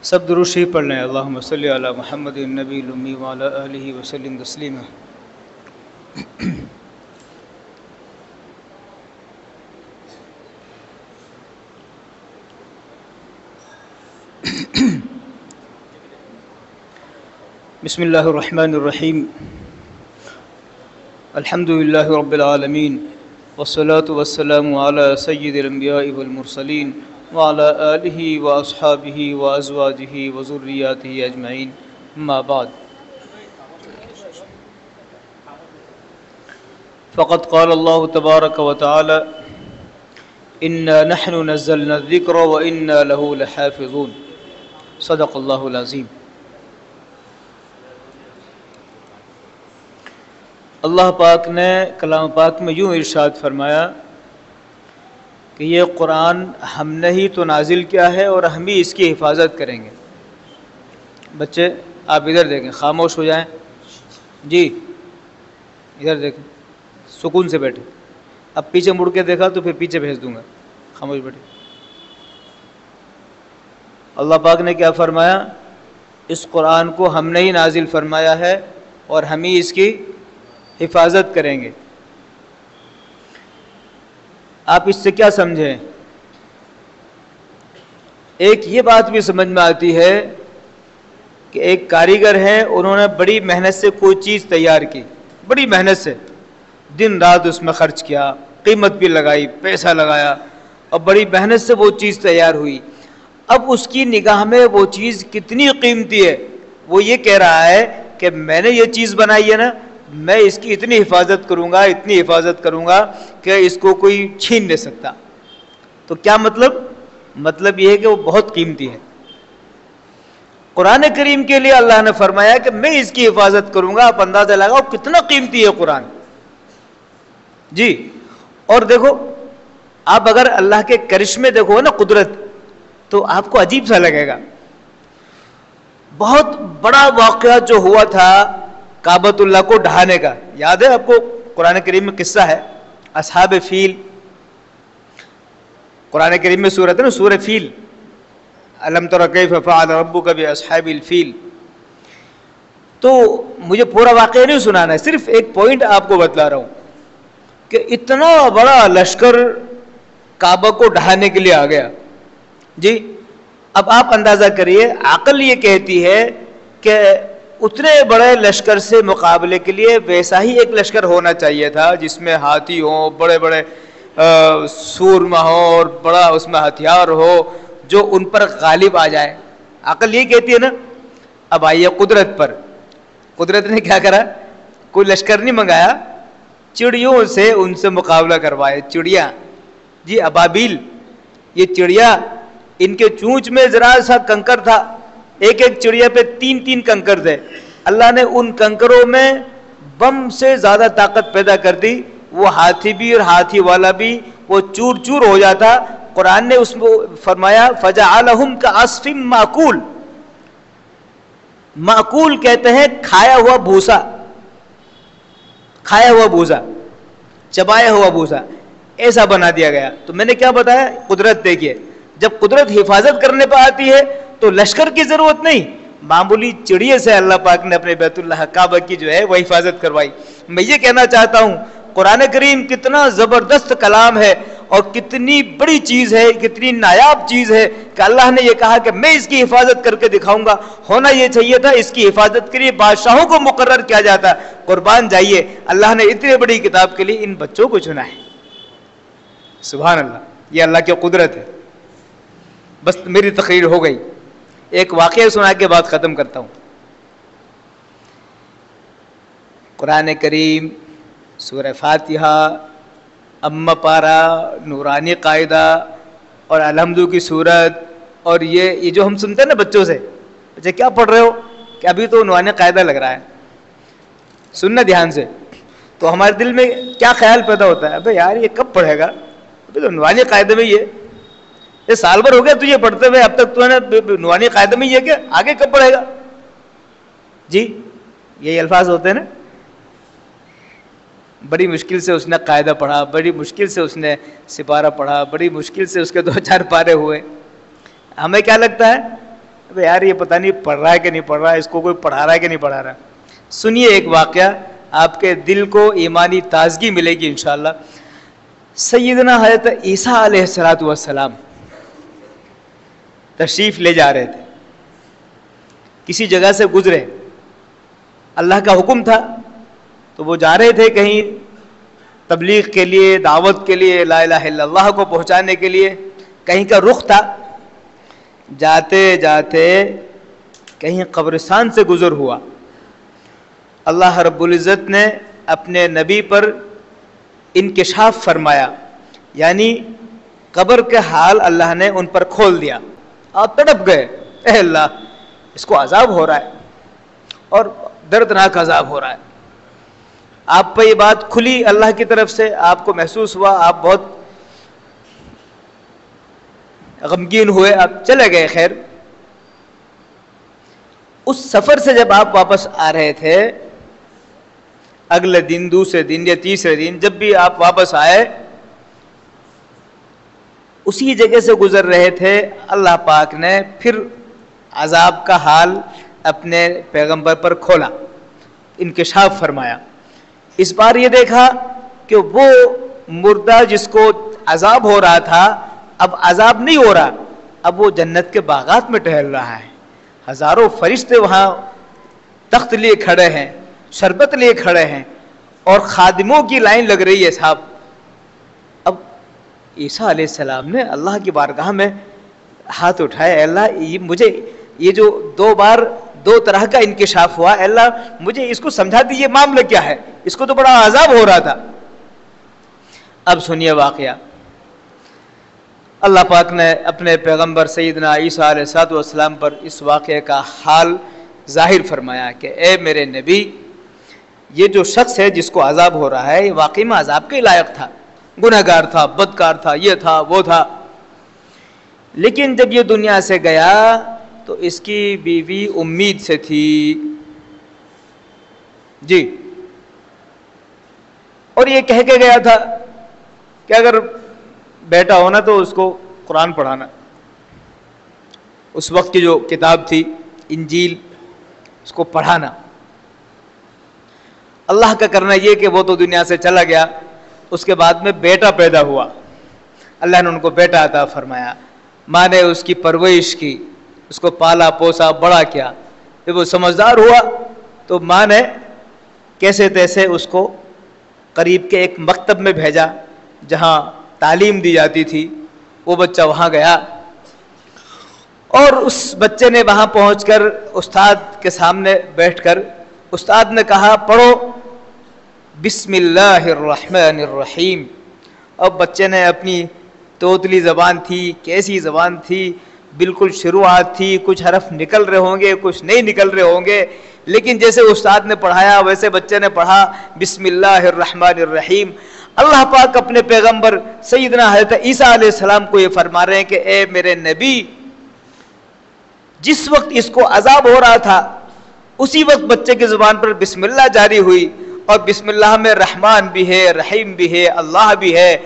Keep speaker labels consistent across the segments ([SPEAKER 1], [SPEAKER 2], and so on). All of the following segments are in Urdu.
[SPEAKER 1] سب درود شریف پڑھ لیں۔ اللہم صلی علی محمد النبی الامی وعلی آلہ وسلم تسلیما۔ بسم اللہ الرحمن الرحیم۔ الحمدللہ رب العالمین، والصلاة والسلام علی سید الانبیاء والمرسلین وعلی آلہ واصحابہ وازواجہ وذریاتہ اجمعین، اما بعد۔ فقد قال اللہ تبارک وتعالی انا نحن نزلنا الذکر وانا له لحافظون، صدق اللہ العظیم۔ اللہ پاک نے کلام پاک میں یوں ارشاد فرمایا کہ یہ قرآن ہم نے ہی تو نازل کیا ہے اور ہم ہی اس کی حفاظت کریں گے۔ بچے آپ ادھر دیکھیں، خاموش ہو جائیں، جی ادھر دیکھیں، سکون سے بیٹھے۔ اب پیچھے مڑ کے دیکھا تو پھر پیچھے بھیج دوں گا، خاموش بیٹھے۔ اللہ پاک نے کیا فرمایا؟ اس قرآن کو ہم نے ہی نازل فرمایا ہے اور ہم ہی اس کی حفاظت کریں گے۔ آپ اس سے کیا سمجھیں؟ ایک یہ بات بھی سمجھ میں آتی ہے کہ ایک کاریگر ہے، انہوں نے بڑی محنت سے کوئی چیز تیار کی، بڑی محنت سے دن رات اس میں خرچ کیا، قیمت بھی لگائی، پیسہ لگایا اور بڑی محنت سے وہ چیز تیار ہوئی۔ اب اس کی نگاہ میں وہ چیز کتنی قیمتی ہے، وہ یہ کہہ رہا ہے کہ میں نے یہ چیز بنائی ہے نا، میں اس کی اتنی حفاظت کروں گا، اتنی حفاظت کروں گا کہ اس کو کوئی چھین نہیں سکتا۔ تو کیا مطلب یہ ہے کہ وہ بہت قیمتی ہے۔ قرآن کریم کے لیے اللہ نے فرمایا کہ میں اس کی حفاظت کروں گا۔ آپ اندازہ لگاؤ کتنا قیمتی ہے قرآن، جی۔ اور دیکھو، آپ اگر اللہ کے کرشمے دیکھو نا، قدرت، تو آپ کو عجیب سا لگے گا۔ بہت بڑا واقعہ جو ہوا تھا کعبۃ اللہ کو ڈھانے کا، یاد ہے آپ کو؟ قرآن کریم میں قصہ ہے اصحاب فیل۔ قرآن کریم میں سورت ہے نا، سورہ فیل، الم تر کیف فعل ربک باصحاب الفیل۔ تو مجھے پورا واقعہ نہیں سنانا ہے، صرف ایک پوائنٹ آپ کو بتلا رہا ہوں کہ اتنا بڑا لشکر کعبہ کو ڈھانے کے لیے آ گیا، جی۔ اب آپ اندازہ کریے، عقل یہ کہتی ہے کہ اتنے بڑے لشکر سے مقابلے کے لیے ویسا ہی ایک لشکر ہونا چاہیے تھا جس میں ہاتھی ہوں، بڑے بڑے سورما ہو اور بڑا اس میں ہتھیار ہو جو ان پر غالب آ جائے۔ عقل یہ کہتی ہے نا۔ اب آئیے قدرت پر۔ قدرت نے کیا کرا؟ کوئی لشکر نہیں منگایا، چڑیوں سے ان سے مقابلہ کروائے۔ چڑیا، جی، ابابیل، یہ چڑیا، ان کے چونچ میں ذرا سا کنکر تھا، ایک ایک چڑیا پہ 3 کنکر تھے۔ اللہ نے ان کنکروں میں بم سے زیادہ طاقت پیدا کر دی، وہ ہاتھی بھی اور ہاتھی والا بھی وہ چور چور ہو جاتا۔ قرآن نے اس کو فرمایا فجعلہم کعصف مأکول۔ مأکول کہتے ہیں کھایا ہوا بھوسا، کھایا ہوا بھوسا، چبایا ہوا بھوسا، ایسا بنا دیا گیا۔ تو میں نے کیا بتایا؟ قدرت دیکھیے، جب قدرت حفاظت کرنے پہ آتی ہے تو لشکر کی ضرورت نہیں، معمولی چڑیے سے اللہ پاک نے اپنے بیت اللہ کعبہ کی جو ہے وہ حفاظت کروائی۔ میں یہ کہنا چاہتا ہوں قرآن کریم کتنا زبردست کلام ہے اور کتنی بڑی چیز ہے، کتنی نایاب چیز ہے کہ اللہ نے یہ کہا کہ میں اس کی حفاظت کر کے دکھاؤں گا۔ ہونا یہ چاہیے تھا اس کی حفاظت کے لیے بادشاہوں کو مقرر کیا جاتا۔ قربان جائیے، اللہ نے اتنی بڑی کتاب کے لیے ان بچوں کو چنا ہے۔ سبحان اللہ، یہ اللہ کی قدرت ہے۔ بس میری تقریر ہو گئی، ایک واقعہ سنا کے بعد ختم کرتا ہوں۔ قرآن کریم، سورہ فاتحہ، ام پارہ، نورانی قاعدہ اور الحمد کی سورت، اور یہ جو ہم سنتے ہیں نا بچوں سے، بچے کیا پڑھ رہے ہو؟ کہ ابھی تو نورانی قاعدہ لگ رہا ہے۔ سننا دھیان سے، تو ہمارے دل میں کیا خیال پیدا ہوتا ہے؟ ابے یار یہ کب پڑھے گا؟ ابھی تو نورانی قاعدے میں یہ سال بھر ہو گیا تجھے پڑھتے ہوئے، اب تک تو ہے نا نورانی قاعدے میں یہ کہ آگے کب پڑھے گا؟ جی، یہی الفاظ ہوتے ہیں نا۔ بڑی مشکل سے اس نے قاعدہ پڑھا، بڑی مشکل سے اس نے سپارہ پڑھا، بڑی مشکل سے اس کے 2-4 پارے ہوئے۔ ہمیں کیا لگتا ہے ابے یار یہ پتہ نہیں پڑھ رہا ہے کہ نہیں پڑھ رہا ہے, اس کو کوئی پڑھا رہا ہے کہ نہیں پڑھا رہا. سنیے ایک واقعہ, آپ کے دل کو ایمانی تازگی ملے گی انشاءاللہ. سیدنا حضرت عیسیٰ علیہ السلام تشریف لے جا رہے تھے, کسی جگہ سے گزرے, اللہ کا حکم تھا تو وہ جا رہے تھے کہیں تبلیغ کے لیے, دعوت کے لیے, لا الہ الا اللہ کو پہنچانے کے لیے, کہیں کا رخ تھا. جاتے جاتے کہیں قبرستان سے گزر ہوا. اللہ رب العزت نے اپنے نبی پر انکشاف فرمایا, یعنی قبر کے حال اللہ نے ان پر کھول دیا. آپ تڑپ گئے, اے اللہ اس کو عذاب ہو رہا ہے اور دردناک عذاب ہو رہا ہے. آپ پہ یہ بات کھلی اللہ کی طرف سے, آپ کو محسوس ہوا, آپ بہت غمگین ہوئے, آپ چلے گئے. خیر, اس سفر سے جب آپ واپس آ رہے تھے, اگلے دن, دوسرے دن یا تیسرے دن, جب بھی آپ واپس آئے, اسی جگہ سے گزر رہے تھے, اللہ پاک نے پھر عذاب کا حال اپنے پیغمبر پر کھولا, انکشاف فرمایا. اس بار یہ دیکھا کہ وہ مردہ جس کو عذاب ہو رہا تھا اب عذاب نہیں ہو رہا, اب وہ جنت کے باغات میں ٹہل رہا ہے. ہزاروں فرشتے وہاں تخت لیے کھڑے ہیں, شربت لیے کھڑے ہیں, اور خادموں کی لائن لگ رہی ہے صاحب. اب عیسیٰ علیہ السلام نے اللہ کی بارگاہ میں ہاتھ اٹھائے, اے اللہ مجھے یہ جو دو بار دو طرح کا انکشاف ہوا, اے اللہ مجھے اس کو سمجھا دیجیے معاملہ کیا ہے, اس کو تو بڑا عذاب ہو رہا تھا. اب سنیے واقعہ. اللہ پاک نے اپنے پیغمبر سیدنا عیسیٰ علیہ السلام پر اس واقعے کا حال ظاہر فرمایا کہ اے میرے نبی, یہ جو شخص ہے جس کو عذاب ہو رہا ہے, یہ واقعی میں عذاب کے لائق تھا, گنہگار تھا, بدکار تھا, یہ تھا وہ تھا, لیکن جب یہ دنیا سے گیا تو اس کی بیوی امید سے تھی جی, اور یہ کہہ کے گیا تھا کہ اگر بیٹا ہونا تو اس کو قرآن پڑھانا. اس وقت کی جو کتاب تھی انجیل, اس کو پڑھانا. اللہ کا کرنا یہ کہ وہ تو دنیا سے چلا گیا, اس کے بعد میں بیٹا پیدا ہوا, اللہ نے ان کو بیٹا عطا فرمایا. ماں نے اس کی پرورش کی, اس کو پالا پوسا بڑا کیا. جب وہ سمجھدار ہوا تو ماں نے کیسے تیسے اس کو قریب کے ایک مکتب میں بھیجا جہاں تعلیم دی جاتی تھی. وہ بچہ وہاں گیا اور اس بچے نے وہاں پہنچ کر استاد کے سامنے بیٹھ کر استاد نے کہا پڑھو بسم اللہ الرحمن الرحیم. اب بچے نے اپنی توتلی زبان تھی, کیسی زبان تھی, بالکل شروعات تھی, کچھ حرف نکل رہے ہوں گے کچھ نہیں نکل رہے ہوں گے, لیکن جیسے استاد نے پڑھایا ویسے بچے نے پڑھا بسم اللہ الرحمن الرحیم. اللہ پاک اپنے پیغمبر سیدنا حضرت عیسیٰ علیہ السلام کو یہ فرما رہے ہیں کہ اے میرے نبی, جس وقت اس کو عذاب ہو رہا تھا اسی وقت بچے کی زبان پر بسم اللہ جاری ہوئی, اور بسم اللہ میں رحمان بھی ہے, رحیم بھی ہے, اللہ بھی ہے.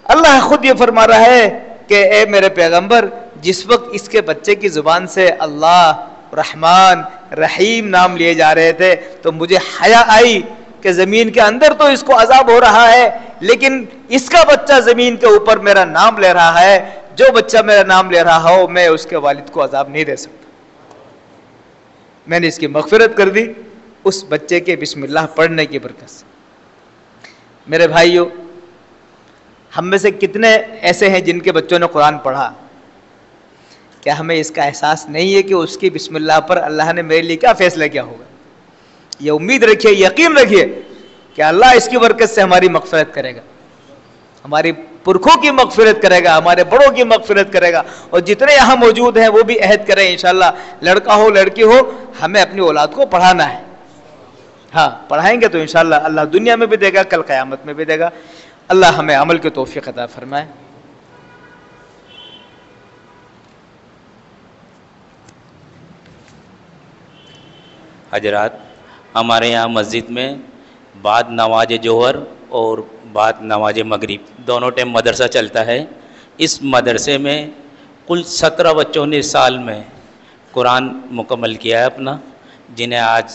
[SPEAKER 1] اللہ خود یہ فرما رہا ہے کہ اے میرے پیغمبر, جس وقت اس کے بچے کی زبان سے اللہ, رحمان, رحیم نام لیے جا رہے تھے تو مجھے حیا آئی کہ زمین کے اندر تو اس کو عذاب ہو رہا ہے, لیکن اس کا بچہ زمین کے اوپر میرا نام لے رہا ہے. جو بچہ میرا نام لے رہا ہو میں اس کے والد کو عذاب نہیں دے سکتا. میں نے اس کی مغفرت کر دی اس بچے کے بسم اللہ پڑھنے کی برکت سے. میرے بھائیو, ہم میں سے کتنے ایسے ہیں جن کے بچوں نے قرآن پڑھا؟ کیا ہمیں اس کا احساس نہیں ہے کہ اس کی بسم اللہ پر اللہ نے میرے لیے کیا فیصلہ کیا ہوگا؟ یہ امید رکھیے, یقین رکھیے کہ اللہ اس کی برکت سے ہماری مغفرت کرے گا, ہماری پرکھوں کی مغفرت کرے گا, ہمارے بڑوں کی مغفرت کرے گا. اور جتنے یہاں موجود ہیں وہ بھی عہد کریں انشاءاللہ, لڑکا ہو لڑکی ہو, ہمیں اپنی اولاد کو پڑھانا ہے. ہاں پڑھائیں گے تو انشاءاللہ اللہ دنیا میں بھی دے گا, کل قیامت میں بھی دے گا. اللہ ہمیں عمل کی توفیق عطا فرمائے.
[SPEAKER 2] حضرات, ہمارے یہاں مسجد میں بعد نماز ظہر اور بعد نماز مغرب دونوں ٹائم مدرسہ چلتا ہے. اس مدرسے میں کل 17 بچوں نے سال میں قرآن مکمل کیا ہے اپنا، جنہیں آج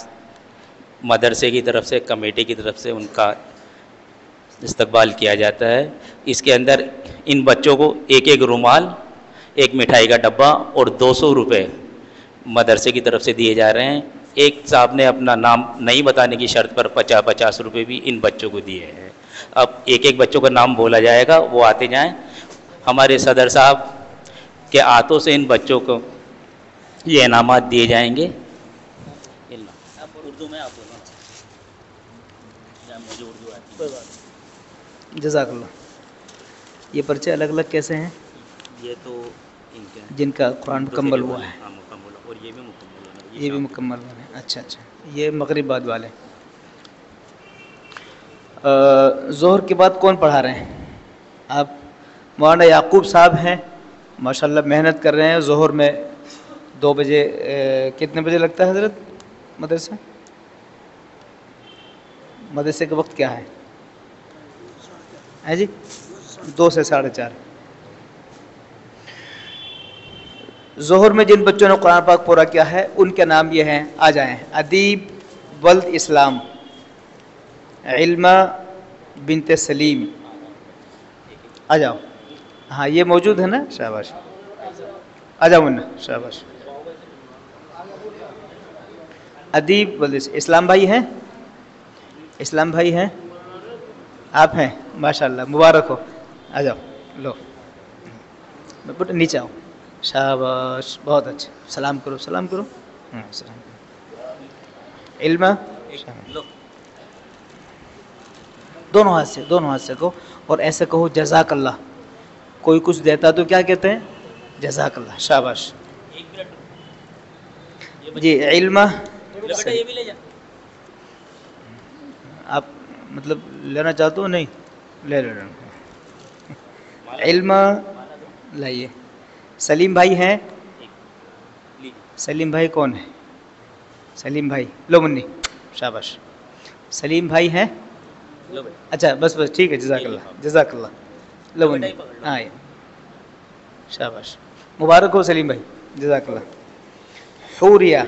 [SPEAKER 2] مدرسے کی طرف سے، کمیٹی کی طرف سے ان کا استقبال کیا جاتا ہے۔ اس کے اندر ان بچوں کو ایک ایک رومال، ایک مٹھائی کا ڈبہ اور 200 روپے مدرسے کی طرف سے دیے جا رہے ہیں۔ ایک صاحب نے اپنا نام نہیں بتانے کی شرط پر 50 روپے بھی ان بچوں کو دیے ہیں۔ اب ایک ایک بچوں کا نام بولا جائے گا، وہ آتے جائیں۔ ہمارے صدر صاحب کے ہاتھوں سے ان بچوں کو یہ انعامات دیے جائیں گے۔ اردو میں آپ مجھے اردو آتی ہے۔
[SPEAKER 1] جزاک اللہ۔ یہ پرچے الگ الگ کیسے ہیں؟
[SPEAKER 2] یہ تو ان کے
[SPEAKER 1] جن کا قرآن مکمل ہوا ہے،
[SPEAKER 2] مکمل، اور یہ بھی مکمل ہونا،
[SPEAKER 1] یہ بھی مکمل ہونے۔ اچھا اچھا، یہ مغرب بعد والے۔ ظہر کے بعد کون پڑھا رہے ہیں؟ آپ مولانا یعقوب صاحب ہیں، ماشاءاللہ محنت کر رہے ہیں۔ ظہر میں 2 بجے، کتنے بجے لگتا ہے حضرت مدرسہ؟ مدرسے کا وقت کیا ہے جی؟ 2 سے 4:30۔ ظہر میں جن بچوں نے قرآن پاک پورا کیا ہے ان کے نام یہ ہیں، آ جائیں۔ ادیب ولد اسلام، علمہ بنت سلیم، آ جاؤ۔ ہاں یہ موجود ہے نا، شاباش، آ جاؤ منا، شاباش۔ ادیب ولد اسلام بھائی ہیں، اسلام بھائی ہیں، آپ ہیں، ماشاءاللہ مبارک ہو، آ جاؤ، لو نیچے آؤ، شاباش، بہت اچھا۔ سلام کرو، سلام کرو، سلام کرو۔ علمہ دونوں ہاتھ سے کہو، اور ایسے کہو جزاک اللہ۔ کوئی کچھ دیتا تو کیا کہتے ہیں؟ جزاک اللہ، شاباش۔ جی علمہ، آپ مطلب لینا چاہتے ہو؟ نہیں لے لو۔ علمہ لائیے۔ سلیم بھائی ہیں؟ سلیم بھائی کون ہے؟ سلیم بھائی لو منی، شاباش۔ سلیم بھائی ہیں؟ اچھا بس ٹھیک ہے، جزاک اللہ، جزاک اللہ، لو منی، ہاں شاباش، مبارک ہو سلیم بھائی، جزاک اللہ۔ حوریہ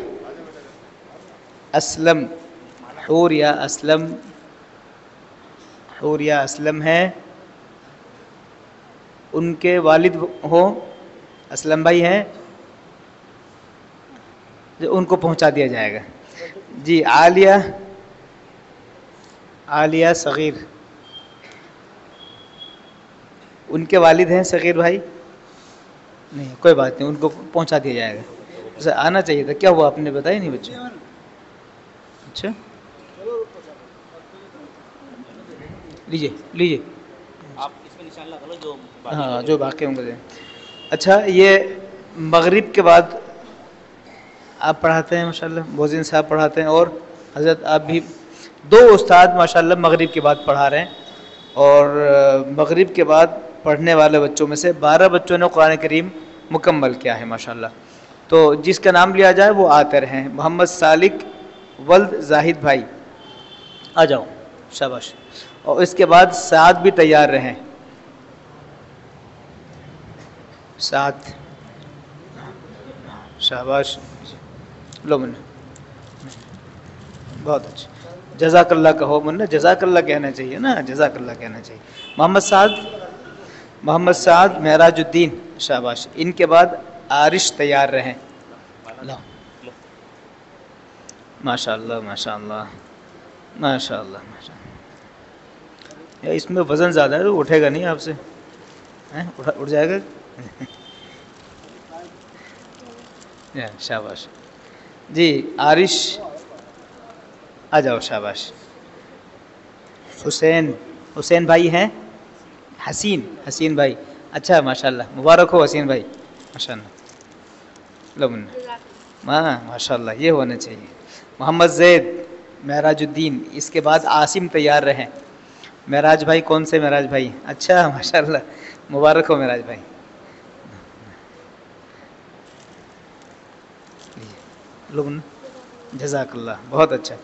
[SPEAKER 1] اسلم، حوریہ اسلم، حوریہ اسلم ہے، ان کے والد ہو اسلم بھائی ہیں، ان کو پہنچا دیا جائے گا۔ جی عالیہ، عالیہ صغیر، ان کے والد ہیں صغیر بھائی؟ نہیں کوئی بات نہیں، ان کو پہنچا دیا جائے گا۔ اسے آنا چاہیے تھا، کیا ہوا آپ نے بتایا نہیں بچوں؟ اچھا لیجیے لیجیے،
[SPEAKER 2] آپ اس میں نشان لگا لو جو
[SPEAKER 1] ہاں جو باقی ہوں گے۔ اچھا یہ مغرب کے بعد آپ پڑھاتے ہیں ماشاءاللہ، موزن صاحب پڑھاتے ہیں، اور حضرت آپ بھی 2 استاد ماشاءاللہ مغرب کے بعد پڑھا رہے ہیں، اور مغرب کے بعد پڑھنے والے بچوں میں سے 12 بچوں نے قرآن کریم مکمل کیا ہے ماشاءاللہ۔ تو جس کا نام لیا جائے وہ آتے رہیں۔ محمد سالک ولد زاہد بھائی، آ جاؤ، شاباش۔ اور اس کے بعد سعد بھی تیار رہیں، سعد، شاباش، لو منا، بہت اچھا، جزاک اللہ کہو منا، جزاک اللہ کہنا چاہیے نا، جزاک اللہ کہنا چاہیے۔ محمد سعد، محمد سعد معراج الدین، شاباش۔ ان کے بعد عارش تیار رہیں، ماشاء اللہ ماشاء اللہ ماشاء اللہ ماشاء اللہ۔ اس میں وزن زیادہ ہے، اٹھے گا نہیں آپ سے، اٹھ جائے گا؟ شاباش جی، عارش آ جاؤ، شاباش۔ حسین، حسین بھائی ہیں؟ حسین، حسین بھائی، اچھا ماشاءاللہ، مبارک ہو حسین بھائی، ماشاءاللہ، لو منا، ماشاءاللہ یہ ہونا چاہیے۔ محمد زید معراج الدین، اس کے بعد عاصم تیار رہیں۔ معراج بھائی کون سے معراج بھائی؟ اچھا ماشاءاللہ، مبارک ہو معراج بھائی، لو منا، جزاک اللہ، بہت اچھا۔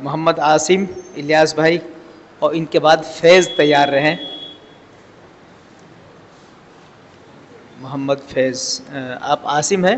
[SPEAKER 1] محمد عاصم الیاس بھائی، اور ان کے بعد فیض تیار رہیں۔ محمد فیض، آپ عاصم ہیں؟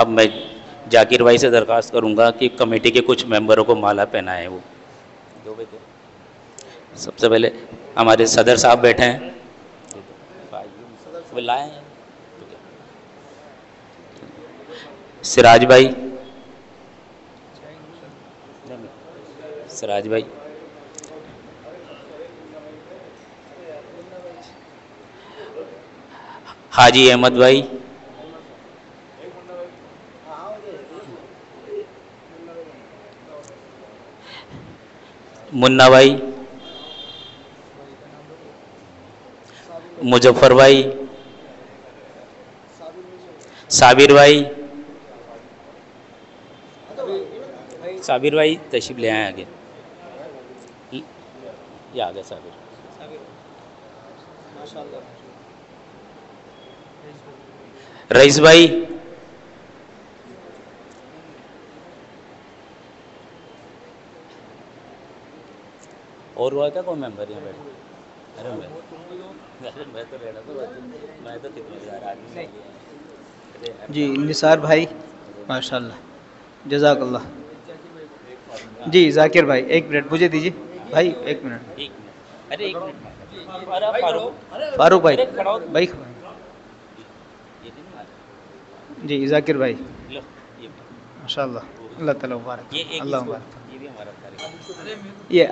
[SPEAKER 2] اب میں ذاکر بھائی سے درخواست کروں گا کہ کمیٹی کے کچھ ممبروں کو مالا پہنائیں. وہ سب سے پہلے ہمارے صدر صاحب بیٹھے ہیں, وہ لائیں. سراج بھائی, سراج بھائی, حاجی احمد بھائی, منا بھائی, مظفر بھائی, صابر بھائی, صابر بھائی تشریف لے آئیں آگے, یہ آگے صابر, رئیس بھائی, اور ہوا کیا کوئی ممبر یہاں بیٹھے؟ ارے میں تو رہنا تو میں تو خدمتگار آدمی.
[SPEAKER 1] جی نثار بھائی, ماشاء اللہ, جزاک اللہ. جی ذاکر بھائی ایک منٹ مجھے دیجیے بھائی, ایک منٹ.
[SPEAKER 2] ارے ایک منٹ,
[SPEAKER 1] فاروق بھائی, بھائی جی ذاکر بھائی, ماشاء اللہ, اللہ تعالیٰ مبارک, اللہ مبارک. یہ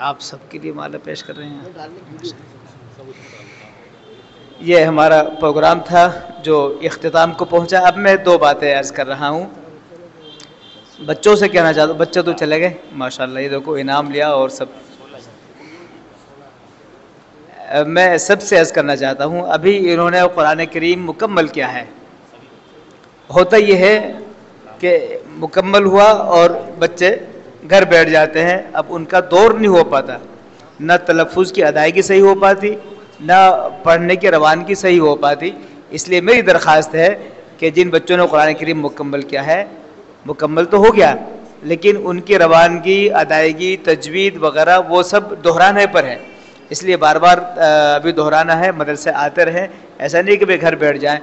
[SPEAKER 1] آپ سب کے لیے مالا پیش کر رہے ہیں. یہ ہمارا پروگرام تھا جو اختتام کو پہنچا. اب میں 2 باتیں عرض کر رہا ہوں. بچوں سے کہنا چاہتا ہوں, بچے تو چلے گئے ماشاءاللہ, یہ دیکھو انعام لیا اور سب. میں سب سے عرض کرنا چاہتا ہوں, ابھی انہوں نے قرآن کریم مکمل کیا ہے. ہوتا یہ ہے کہ مکمل ہوا اور بچے گھر بیٹھ جاتے ہیں, اب ان کا دور نہیں ہو پاتا, نہ تلفظ کی ادائیگی صحیح ہو پاتی, نہ پڑھنے کی روانگی صحیح ہو پاتی. اس لیے میری درخواست ہے کہ جن بچوں نے قرآن کریم مکمل کیا ہے, مکمل تو ہو گیا, لیکن ان کی روانگی, ادائیگی, تجوید وغیرہ وہ سب دہرانے پر ہے. اس لیے بار بار ابھی دہرانا ہے, مدرسے آتے رہیں, ایسا نہیں کہ بھائی گھر بیٹھ جائیں.